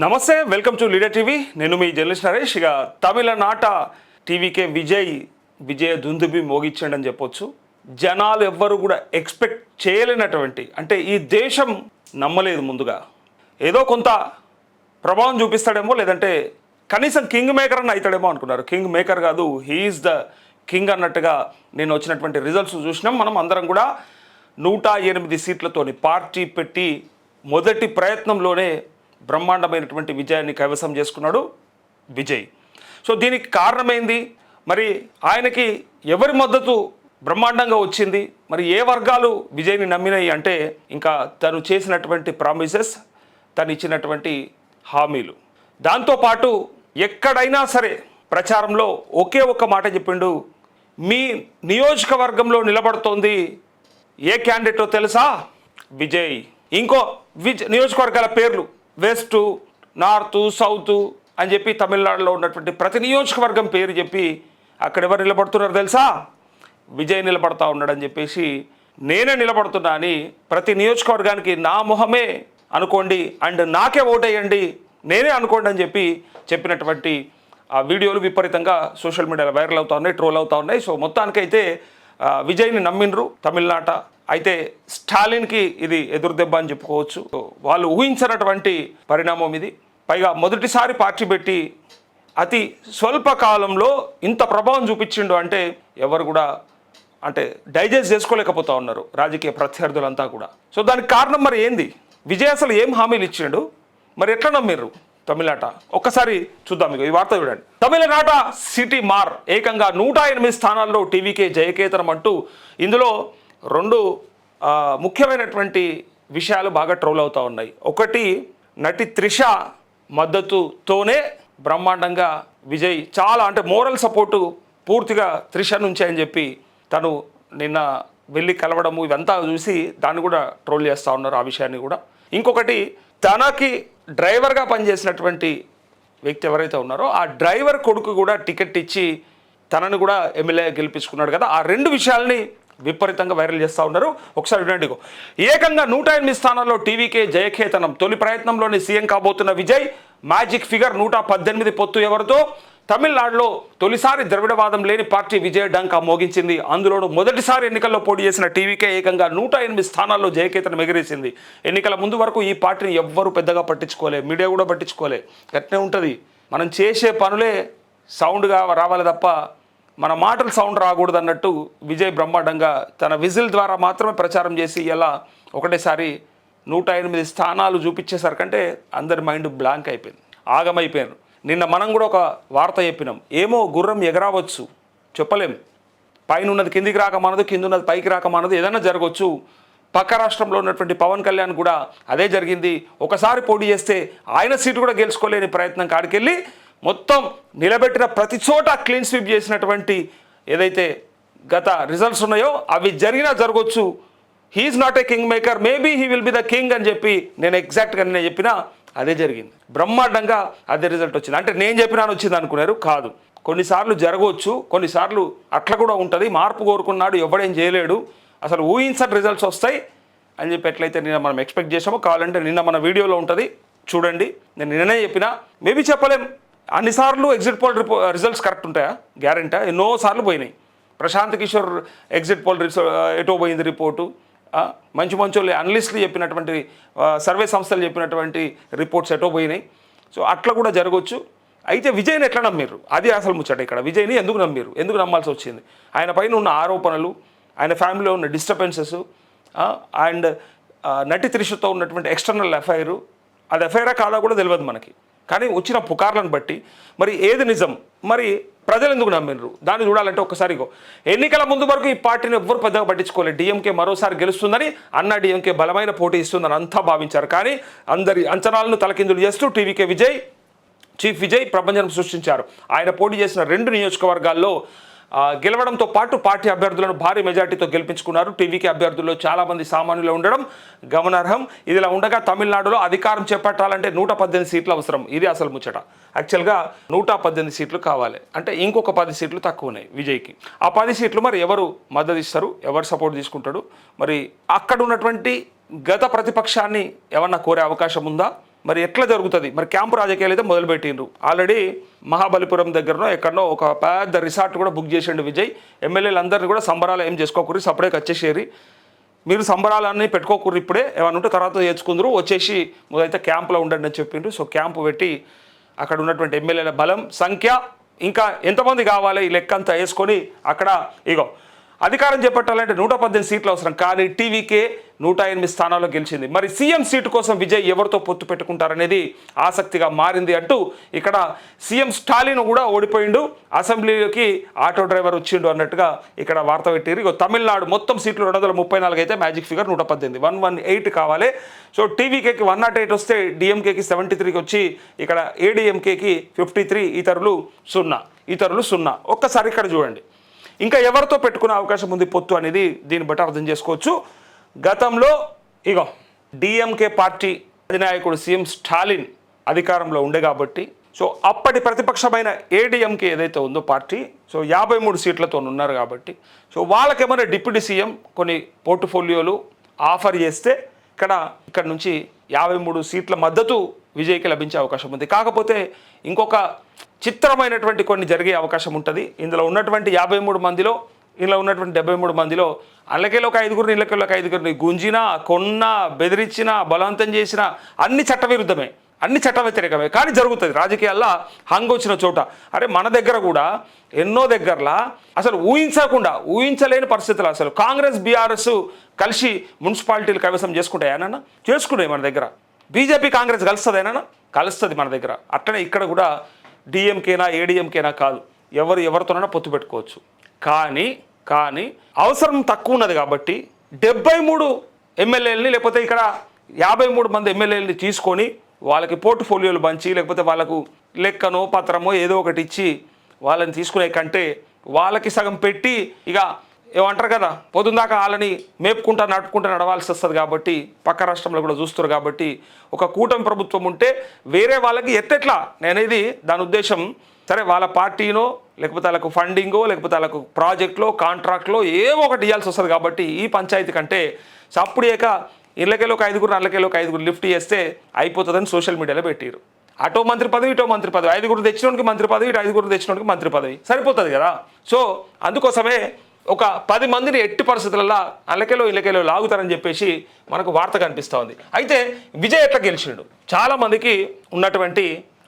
నమస్తే, welcome to leader TV. నేను మీ journalist Naresh. ఇక తమిళనాట టీవీకే విజయ దుందుబి మోగించండి చెప్పొచ్చు. జనాలు ఎవ్వరు కూడా ఎక్స్పెక్ట్ చేయలేనటువంటి, అంటే ఈ దేశం నమ్మలేదు ముందుగా. ఏదో కొంత ప్రభావం చూపిస్తాడేమో, లేదంటే కనీసం కింగ్ మేకర్ అని అవుతాడేమో అనుకున్నారు. కింగ్ మేకర్ కాదు, హీఈస్ ద కింగ్ అన్నట్టుగా నేను వచ్చినటువంటి రిజల్ట్స్ చూసినాం. మనం అందరం కూడా 108 సీట్లతోని పార్టీ పెట్టి మొదటి ప్రయత్నంలోనే బ్రహ్మాండమైనటువంటి విజయాన్ని కైవసం చేసుకున్నాడు విజయ్. సో దీనికి కారణమైంది, మరి ఆయనకి ఎవరి మద్దతు బ్రహ్మాండంగా వచ్చింది, మరి ఏ వర్గాలు విజయ్ని నమ్మినాయి అంటే ఇంకా తను చేసినటువంటి ప్రామిసెస్, తను ఇచ్చినటువంటి హామీలు. దాంతోపాటు ఎక్కడైనా సరే ప్రచారంలో ఒకే ఒక్క మాట చెప్పిండు, మీ నియోజకవర్గంలో నిలబడుతోంది ఏ క్యాండిడేటో తెలుసా? విజయ్. ఇంకో నియోజకవర్గాల పేర్లు వెస్ట్, నార్త్, సౌత్ అని చెప్పి తమిళనాడులో ఉన్నటువంటి ప్రతి నియోజకవర్గం పేరు చెప్పి అక్కడ ఎవరు నిలబడుతున్నారు తెలుసా? విజయ్ నిలబడతా ఉన్నాడని చెప్పేసి, నేనే నిలబడుతున్నా అని ప్రతి నియోజకవర్గానికి నా మొహమే అనుకోండి అండ్ నాకే ఓటేయండి, నేనే అనుకోండి అని చెప్పినటువంటి ఆ వీడియోలు విపరీతంగా సోషల్ మీడియాలో వైరల్ అవుతా ఉన్నాయి, ట్రోల్ అవుతా ఉన్నాయి. సో మొత్తానికైతే విజయ్ని నమ్మిండ్రు తమిళనాట. అయితే స్టాలిన్కి ఇది ఎదురుదెబ్బ అని చెప్పుకోవచ్చు. వాళ్ళు ఊహించినటువంటి పరిణామం ఇది. పైగా మొదటిసారి పార్టీ పెట్టి అతి స్వల్ప కాలంలో ఇంత ప్రభావం చూపించిండు అంటే ఎవరు కూడా అంటే డైజెస్ట్ చేసుకోలేకపోతా ఉన్నారు రాజకీయ ప్రత్యర్థులంతా కూడా. సో దానికి కారణం మరి ఏంది? విజయ్ అసలు ఏం హామీలు ఇచ్చిండు, మరి ఎట్లా నమ్మిర్రు తమిళనాట? ఒక్కసారి చూద్దాం. మీకు ఈ వార్త చూడండి. తమిళనాట సిటీ మార్ ఏకంగా 108 స్థానాల్లో టీవీకే జయకేతనం అంటూ ఇందులో రెండు ముఖ్యమైనటువంటి విషయాలు బాగా ట్రోల్ అవుతూ ఉన్నాయి. ఒకటి, నటి త్రిష మద్దతుతోనే బ్రహ్మాండంగా విజయ్ చాలా అంటే మోరల్ సపోర్టు పూర్తిగా త్రిష నుంచే అని చెప్పి తను నిన్న వెళ్ళి కలవడము, ఇదంతా చూసి దాన్ని కూడా ట్రోల్ చేస్తూ ఉన్నారు ఆ విషయాన్ని కూడా. ఇంకొకటి, తనకి డ్రైవర్గా పనిచేసినటువంటి వ్యక్తి ఎవరైతే ఉన్నారో ఆ డ్రైవర్ కొడుకు కూడా టికెట్ ఇచ్చి తనని కూడా ఎమ్మెల్యే గెలిపించుకున్నాడు కదా. ఆ రెండు విషయాల్ని విపరీతంగా వైరల్ చేస్తూ ఉన్నారు. ఒకసారి వినండి. ఏకంగా 108 స్థానాల్లో టీవీకే జయకేతనం. తొలి ప్రయత్నంలోనే సీఎం కాబోతున్న విజయ్. మ్యాజిక్ ఫిగర్ 118 పొత్తు ఎవరితో? తమిళనాడులో తొలిసారి ద్రవిడవాదం లేని పార్టీ విజయ్ డంకా మోగించింది. అందులోనూ మొదటిసారి ఎన్నికల్లో పోటీ చేసిన టీవీకే ఏకంగా 108 స్థానాల్లో జయకేతనం ఎగిరేసింది. ఎన్నికల ముందు వరకు ఈ పార్టీని ఎవ్వరూ పెద్దగా పట్టించుకోలే, మీడియా కూడా పట్టించుకోలే. గట్నే ఉంటుంది, మనం చేసే పనులే సౌండ్గా రావాలి తప్ప మన మాటలు సౌండ్ రాకూడదు అన్నట్టు విజయ్ బ్రహ్మాండంగా తన విజిల్ ద్వారా మాత్రమే ప్రచారం చేసి ఇలా ఒకటేసారి 108 స్థానాలు చూపించేసరికంటే అందరి మైండ్ బ్లాంక్ అయిపోయింది, ఆగమైపోయారు. నిన్న మనం కూడా ఒక వార్త చెప్పినాం, ఏమో గుర్రం ఎగరావచ్చు చెప్పలేం, పైన ఉన్నది కిందికి రాకమానదు, కింద ఉన్నది పైకి రాకమానదు, ఏదైనా జరగవచ్చు. పక్క రాష్ట్రంలో ఉన్నటువంటి పవన్ కళ్యాణ్ కూడా అదే జరిగింది. ఒకసారి పోటీ చేస్తే ఆయన సీటు కూడా గెలుచుకోలేని ప్రయత్నం కాడికెళ్ళి మొత్తం నిలబెట్టిన ప్రతి చోట క్లీన్ స్వీప్ చేసినటువంటి ఏదైతే గత రిజల్ట్స్ ఉన్నాయో అవి జరిగినా జరగవచ్చు. He is not a king maker, maybe he will be the king అని చెప్పి నేను ఎగ్జాక్ట్గా నేను చెప్పినా అదే జరిగింది. బ్రహ్మాండంగా అదే రిజల్ట్ వచ్చింది. అంటే నేను చెప్పినాను వచ్చింది అనుకున్నారు, కాదు. కొన్నిసార్లు జరగవచ్చు, కొన్నిసార్లు అట్లా కూడా ఉంటుంది. మార్పు కోరుకున్నాడు, ఎవడేం చేయలేడు, అసలు ఊహించని రిజల్ట్స్ వస్తాయి అని చెప్పి ఎట్లయితే నిన్న మనం ఎక్స్పెక్ట్ చేసామో, కావాలంటే నిన్న మన వీడియోలో ఉంటుంది చూడండి. నేను నిన్ననే చెప్పినా, మేబీ చెప్పలేం అన్నిసార్లు ఎగ్జిట్ పోల్ రిజల్ట్స్ కరెక్ట్ ఉంటాయా? గ్యారెంటీ ఎన్నోసార్లు పోయినాయి. ప్రశాంత్ కిషోర్ ఎగ్జిట్ పోల్ ఎటో పోయింది రిపోర్టు, మంచి వాళ్ళు అనలిస్టులు చెప్పినటువంటి సర్వే సంస్థలు చెప్పినటువంటి రిపోర్ట్స్ ఎటో పోయినాయి. సో అట్లా కూడా జరగవచ్చు. అయితే విజయ్ని ఎట్లా నమ్మిర్రు? అది అసలు ముచ్చట ఇక్కడ. విజయ్ని ఎందుకు నమ్మిర్రు, ఎందుకు నమ్మాల్సి వచ్చింది? ఆయన పైన ఉన్న ఆరోపణలు, ఆయన ఫ్యామిలీలో ఉన్న డిస్టర్బెన్సెస్ అండ్ నటి త్రిషతో ఉన్నటువంటి ఎక్స్టర్నల్ అఫైరు, అది అఫైరా కాదా కూడా తెలియదు మనకి. కానీ వచ్చిన పుకార్లను బట్టి మరి ఏది నిజం, మరి ప్రజలు ఎందుకు నమ్మినరు దాన్ని చూడాలంటే ఒక్కసారి ఎన్నికల ముందు వరకు ఈ పార్టీని ఎవ్వరు పెద్దగా పట్టించుకోలేదు. డిఎంకే మరోసారి గెలుస్తుందని, అన్న డిఎంకే బలమైన పోటీ ఇస్తుందని అంతా భావించారు. కానీ అందరి అంచనాలను తలకిందులు చేస్తూ టీవీకే చీఫ్ విజయ్ ప్రపంచం సృష్టించారు. ఆయన పోటీ చేసిన 2 నియోజకవర్గాల్లో గెలవడంతో పాటు పార్టీ అభ్యర్థులను భారీ మెజార్టీతో గెలిపించుకున్నారు. టీవీకే అభ్యర్థుల్లో చాలామంది సామాన్యులు ఉండడం గమనార్హం. ఇదిలా ఉండగా తమిళనాడులో అధికారం చేపట్టాలంటే 118 సీట్లు అవసరం. ఇది అసలు ముచ్చట. యాక్చువల్గా 118 సీట్లు కావాలి అంటే ఇంకొక 10 సీట్లు తక్కువ ఉన్నాయి విజయ్కి. ఆ 10 సీట్లు మరి ఎవరు మద్దతు ఇస్తారు, ఎవరు సపోర్ట్ తీసుకుంటాడు? మరి అక్కడ ఉన్నటువంటి గత ప్రతిపక్షాన్ని ఏమన్నా కోరే అవకాశం ఉందా? మరి ఎట్లా జరుగుతుంది? మరి క్యాంపు రాజకీయాలు అయితే మొదలుపెట్టిండ్రు. ఆల్రెడీ మహాబలిపురం దగ్గరనో ఎక్కడనో ఒక పెద్ద రిసార్ట్ కూడా బుక్ చేసిండు విజయ్. ఎమ్మెల్యేలు అందరినీ కూడా సంబరాలు ఏం చేసుకోకూరి, సపరేట్గా వచ్చేసేరి, మీరు సంబరాలన్నీ పెట్టుకోకూరి, ఇప్పుడే ఏమన్నా ఉంటే తర్వాత తెచ్చుకుందరు, వచ్చేసి మొదలైతే క్యాంపులో ఉండండి అని చెప్పిండ్రు. సో క్యాంపు పెట్టి అక్కడ ఉన్నటువంటి ఎమ్మెల్యేల బలం, సంఖ్య, ఇంకా ఎంతమంది కావాలి ఈ లెక్క అంతా వేసుకొని అక్కడ ఇగో అధికారం చేపట్టాలంటే 118 సీట్లు అవసరం, కానీ టీవీకే 108 స్థానాల్లో గెలిచింది. మరి సీఎం సీటు కోసం విజయ్ ఎవరితో పొత్తు పెట్టుకుంటారనేది ఆసక్తిగా మారింది అంటూ ఇక్కడ సీఎం స్టాలిన్ కూడా ఓడిపోయిండు, అసెంబ్లీలోకి ఆటో డ్రైవర్ వచ్చిండు అన్నట్టుగా ఇక్కడ వార్త పెట్టారు. ఇక తమిళనాడు మొత్తం సీట్లు 234 అయితే మ్యాజిక్ ఫిగర్ 118, 118 కావాలి. సో టీవీకేకి 108 వస్తే డిఎంకేకి 73కి వచ్చి ఇక్కడ ఏడీఎంకేకి 53, ఇతరులు 0. ఒక్కసారి ఇక్కడ చూడండి, ఇంకా ఎవరితో పెట్టుకునే అవకాశం ఉంది పొత్తు అనేది దీన్ని బట్టి అర్థం చేసుకోవచ్చు. గతంలో ఇగో డిఎంకే పార్టీ అధినాయకుడు సీఎం స్టాలిన్ అధికారంలో ఉండే కాబట్టి, సో అప్పటి ప్రతిపక్షమైన ఏడీఎంకే ఏదైతే ఉందో పార్టీ, సో 53 సీట్లతో ఉన్నారు కాబట్టి, సో వాళ్ళకేమైనా డిప్యూటీ సీఎం కొన్ని పోర్ట్ఫోలియోలు ఆఫర్ చేస్తే ఇక్కడ నుంచి 53 సీట్ల మద్దతు విజయ్కి లభించే అవకాశం ఉంది. కాకపోతే ఇంకొక చిత్రమైనటువంటి కొన్ని జరిగే అవకాశం ఉంటుంది. ఇందులో ఉన్నటువంటి 53 మందిలో, ఇందులో ఉన్నటువంటి 73 మందిలో అల్లకేలో ఒక 5గురిని, ఇళ్ళకేలో ఒక 5గురిని గుంజినా, కొన్నా, బెదిరించినా, బలవంతం చేసినా అన్ని చట్టవిరుద్ధమే, అన్ని చట్ట వ్యతిరేకమే. కానీ జరుగుతుంది రాజకీయాల్లో హంగు వచ్చిన చోట. అరే మన దగ్గర కూడా ఎన్నో దగ్గరలా అసలు ఊహించలేని పరిస్థితులు, అసలు కాంగ్రెస్ బీఆర్ఎస్ కలిసి మున్సిపాలిటీలు కైవసం చేసుకుంటాయనన్నా, చేసుకున్నాయి మన దగ్గర. బీజేపీ కాంగ్రెస్ కలుస్తుందేనా? కలుస్తుంది మన దగ్గర. అట్లనే ఇక్కడ కూడా డిఎంకేనా ఏడీఎంకేనా కాదు, ఎవరితోనైనా పొత్తు పెట్టుకోవచ్చు. కానీ అవసరం తక్కువ ఉన్నది కాబట్టి 73 ఎమ్మెల్యేలని, లేకపోతే ఇక్కడ 53 మంది ఎమ్మెల్యేలని తీసుకొని వాళ్ళకి పోర్ట్ఫోలియోలు పంచి, లేకపోతే వాళ్ళకు లెక్కనో పత్రమో ఏదో ఒకటి ఇచ్చి వాళ్ళని తీసుకునే కంటే వాళ్ళకి సగం పెట్టి ఇక ఏమంటారు కదా, పొద్దుందాకా వాళ్ళని మేపుకుంటా నడవాల్సి వస్తుంది. కాబట్టి పక్క రాష్ట్రంలో కూడా చూస్తారు కాబట్టి ఒక కూటమి ప్రభుత్వం ఉంటే వేరే వాళ్ళకి ఎత్తెట్లా నేనేది దాని ఉద్దేశం, సరే వాళ్ళ పార్టీనో లేకపోతే వాళ్ళకు ఫండింగో లేకపోతే వాళ్ళకు ప్రాజెక్ట్లో కాంట్రాక్ట్లో ఏవో ఒకటి ఇవ్వాల్సి వస్తుంది. కాబట్టి ఈ పంచాయతీ కంటే సప్పుడేక ఇళ్ళకేలో ఒక 5గురు, అల్లకేలో ఒక 5గురు లిఫ్ట్ చేస్తే అయిపోతుందని సోషల్ మీడియాలో పెట్టారు. అటో మంత్రి పదవి, ఇటో మంత్రి పదవి, 5గురు తెచ్చినోడికి మంత్రి పదవి, ఇటు 5గురు తెచ్చినోడికి మంత్రి పదవి, సరిపోతుంది కదా. సో అందుకోసమే ఒక 10 మందిని ఎట్టి పరిస్థితులలో అల్లకేలో ఇళ్ళకేలో లాగుతారని చెప్పేసి మనకు వార్త కనిపిస్తూ ఉంది. అయితే విజయ్ ఎట్లా గెలిచిండు? చాలామందికి ఉన్నటువంటి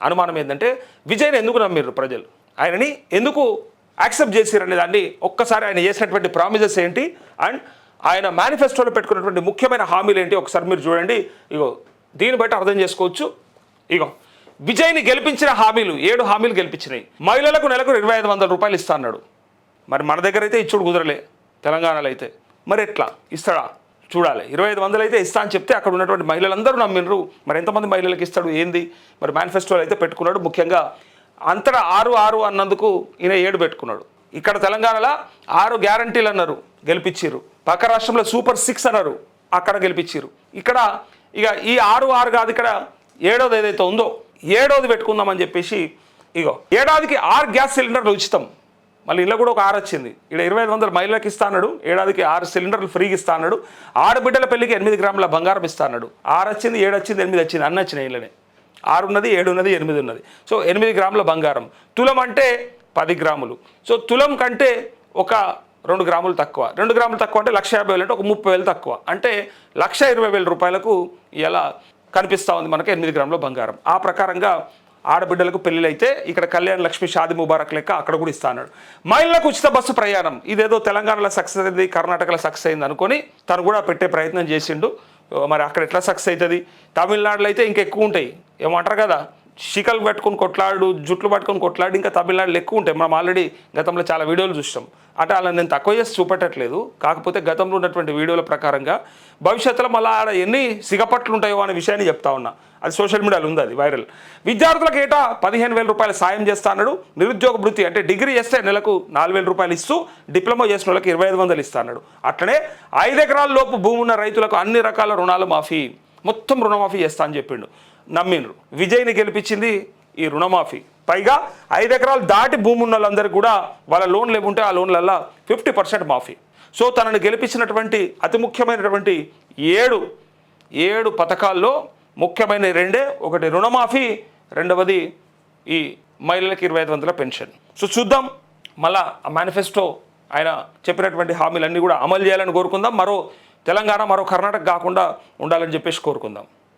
అనుమానం ఏంటంటే విజయ్ని ఎందుకు నమ్మిర్రు ప్రజలు, ఆయనని ఎందుకు యాక్సెప్ట్ చేసిర్రు అనే దాన్ని ఒక్కసారి ఆయన చేసినటువంటి ప్రామిసెస్ ఏంటి అండ్ ఆయన మేనిఫెస్టోలో పెట్టుకున్నటువంటి ముఖ్యమైన హామీలు ఏంటి ఒకసారి మీరు చూడండి. ఇగో దీన్ని బట్టి అర్థం చేసుకోవచ్చు. ఇగో విజయ్ని గెలిపించిన హామీలు 7 హామీలు గెలిపించినాయి. మహిళలకు నెలకు 2500 రూపాయలు ఇస్తా అన్నాడు. మరి మన దగ్గర అయితే ఇచ్చుడు కుదరలే, తెలంగాణలో అయితే మరి ఎట్లా ఇస్తాడా చూడాలి. 2500 అయితే ఇస్తా అని చెప్తే అక్కడ ఉన్నటువంటి మహిళలందరూ నమ్మినరు. మరి ఎంతమంది మహిళలకు ఇస్తాడు ఏంది? మరి మేనిఫెస్టోలో అయితే పెట్టుకున్నాడు. ముఖ్యంగా అంతటా 6 అన్నందుకు ఈయన 7 పెట్టుకున్నాడు. ఇక్కడ తెలంగాణలో 6 గ్యారంటీలు అన్నారు, గెలిపించారు. పక్క రాష్ట్రంలో సూపర్ 6 అన్నారు, అక్కడ గెలిపించారు. ఇక్కడ ఇక ఈ 6 కాదు, ఇక్కడ 7వ ఏదైతే ఉందో 7వది పెట్టుకుందామని చెప్పేసి ఇగో ఏడాదికి 6 గ్యాస్ సిలిండర్లు ఉచితం. మళ్ళీ ఇలా కూడా ఒక 6 వచ్చింది. ఇక్కడ 2500 మహిళలకు ఇస్తా అన్నాడు. ఏడాదికి 6 సిలిండర్లు ఫ్రీగా ఇస్తా అన్నాడు. ఆడబిడ్డల పెళ్లికి 8 గ్రాముల బంగారం ఇస్తా అన్నాడు. 6 వచ్చింది, 7 వచ్చింది, 8 వచ్చింది, అన్నీ వచ్చినాయి. ఇళ్ళనే 6 ఉన్నది, 7 ఉన్నది, 8 ఉన్నది. సో 8 గ్రాముల బంగారం. తులం అంటే 10 గ్రాములు. సో తులం కంటే ఒక 2 గ్రాములు తక్కువ. 2 గ్రాములు తక్కువ అంటే 1,50,000 అంటే ఒక 30,000 తక్కువ. అంటే 1,20,000 రూపాయలకు ఇలా కనిపిస్తూ ఉంది మనకి 8 గ్రాముల బంగారం. ఆ ప్రకారంగా ఆడబిడ్డలకు పెళ్ళిళ్ళు అయితే ఇక్కడ కళ్యాణ్ లక్ష్మి షాది ముబారక్ లెక్క అక్కడ కూడా ఇస్తా అన్నాడు. మహిళలకు ఉచిత బస్సు ప్రయాణం, ఇదేదో తెలంగాణలో సక్సెస్ అయింది, కర్ణాటకలో సక్సెస్ అయింది అనుకొని తను కూడా పెట్టే ప్రయత్నం చేసిండు. మరి అక్కడ ఎట్లా సక్సెస్ అవుతుంది? తమిళనాడులో అయితే ఇంకా ఎక్కువ ఉంటాయి. ఏమంటారు కదా, శికలు పట్టుకొని కొట్లాడు, జుట్లు పట్టుకొని కొట్లాడు, ఇంకా తమిళనాడులో ఎక్కువ ఉంటాయి. మనం ఆల్రెడీ గతంలో చాలా వీడియోలు చూస్తాం. అంటే అలా నేను తక్కువ చేసి చూపెట్టట్లేదు. కాకపోతే గతంలో ఉన్నటువంటి వీడియోల ప్రకారంగా భవిష్యత్తులో మళ్ళీ ఆడ ఎన్ని సిగపట్లు ఉంటాయో అనే విషయాన్ని చెప్తా ఉన్నా. అది సోషల్ మీడియాలో ఉంది, అది వైరల్. విద్యార్థులకు ఏటా 15,000 రూపాయలు సాయం చేస్తా అన్నాడు. నిరుద్యోగ భృతి అంటే డిగ్రీ చేస్తే నెలకు 4,000 రూపాయలు ఇస్తూ డిప్లొమా చేసిన వాళ్ళకి 2,500 ఇస్తా అన్నాడు. అట్లనే 5 ఎకరాల లోపు భూమి ఉన్న రైతులకు అన్ని రకాల రుణాలు మాఫీ, మొత్తం రుణమాఫీ చేస్తా అని చెప్పిండు. నమ్మిండ్రు. విజయ్ని గెలిపించింది ఈ రుణమాఫీ. పైగా 5 ఎకరాలు దాటి భూమి ఉన్న వాళ్ళందరికీ కూడా వాళ్ళ లోన్లు ఏముంటే ఆ లోన్లల్లో 50% మాఫీ. సో తనను గెలిపించినటువంటి అతి ముఖ్యమైనటువంటి 7 పథకాల్లో ముఖ్యమైన రెండే, ఒకటి రుణమాఫీ, రెండవది ఈ మహిళలకు 2500 పెన్షన్. సో చూద్దాం, మళ్ళా ఆ మేనిఫెస్టో ఆయన చెప్పినటువంటి హామీలన్నీ కూడా అమలు చేయాలని కోరుకుందాం. మరో తెలంగాణ, మరో కర్ణాటక కాకుండా ఉండాలని చెప్పేసి కోరుకుందాం.